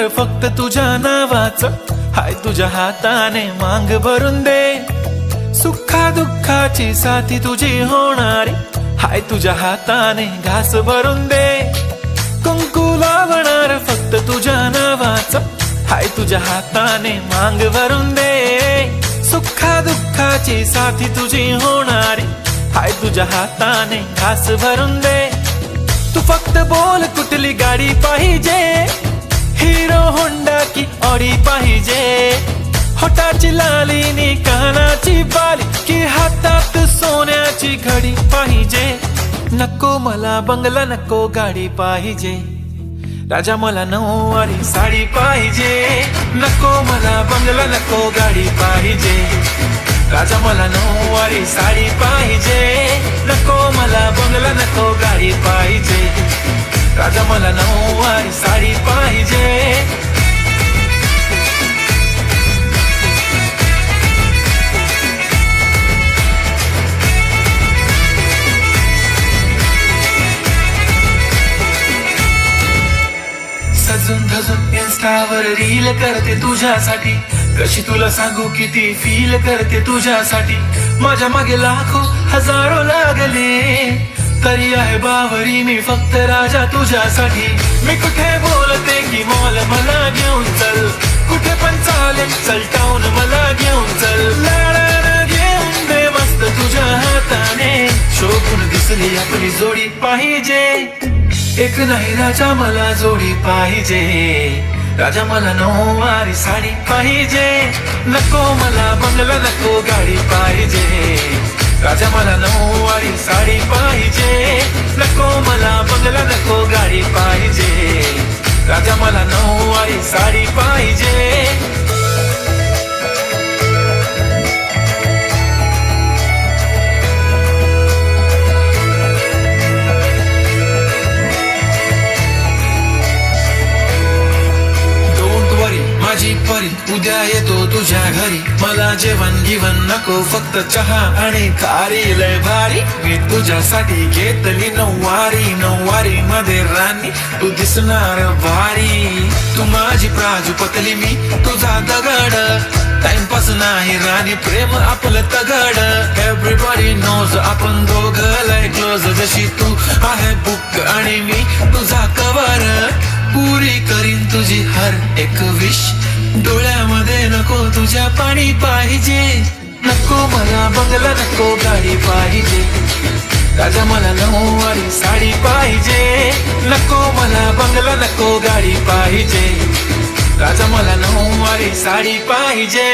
बनणार फक्त तुझ्या नावाचं, हाय तुझ्या हाताने मांग भरून दे. सुखा दुःखाची साथी तुझी होणारी, हाय तुझ्या हाताने घास भरून दे. कुंकू लावणार फक्त तुझ्या नावाचं, हाय तुझ्या हाताने मांग भरून दे. सुखा दुःखाची साथी तुझी होणारी, हाय तुझ्या हाताने घास भरून दे. तू फक्त बोल कुठली गाडी पाहिजे, हिरो होंडा की ऑडी पाहिजे. होटाची लाली नी कानाची बाली, की हातात सोन्याची घडी पाहिजे. नको मला बंगला, नको गाडी पाहिजे. राजा मला नऊवारी साडी पाहिजे. नको मला बंगला, नको गाडी पाहिजे. राजा मला नऊवारी साडी पाहिजे. नको मला बंगला, नको गाडी पाहिजे. राजा मला नऊवारी साडी पाहिजे. सजून धजून इन्स्टावर रील करते तुझ्यासाठी, कशी तुला सांगू किती फील करते तुझ्यासाठी. माझ्या मागे लाखो हजारो लागले, तरी आहे बावरी मी फक्त राजा तुझ्यासाठी. मी कुठे बोलते की मॉल मला घेऊन चल, कुठे पण चालेल चल टाऊन मला घेऊन चल. लाडानं घेऊन दे मस्त तुझ्या हाताने, शोभून दिसली आपली जोडी पाहिजे. एक नाही राजा मला जोडी पाहिजे. राजा मला नऊवारी साडी पाहिजे. नको मला बंगला, नको गाडी पाहिजे. राजा मला नऊवारी साडी पाहिजे. नको मला बंगला, नको गाडी पाहिजे. राजा मला नऊवारी साडी पाहिजे. माझी परी उद्या येतो तुझ्या घरी, मला जेवण गिवण नको फक्त चहा आणि खारी. लय भारी मी तुझ्यासाठी घेतली नऊवारी, नऊवारी मध्ये राणी तू दिसणार भारी. तू माझी प्राजूपतली, मी तुझा दगड. टाइमपास नाही राणी, प्रेम आपलं तगड. एव्हरीबॉडी नोज आपण दोघं लय क्लोज, जशी तू आहे बुक आणि मी तुझा कवर. पुरी करीन तुझी हर एक विश, डोळ्यामध्ये नको तुझ्या पाणी पाहिजे. नको मला बंगला, नको गाडी पाहिजे. राजा मला नऊवारी साडी पाहिजे. नको मला बंगला, नको गाडी पाहिजे. राजा मला नऊवारी साडी पाहिजे.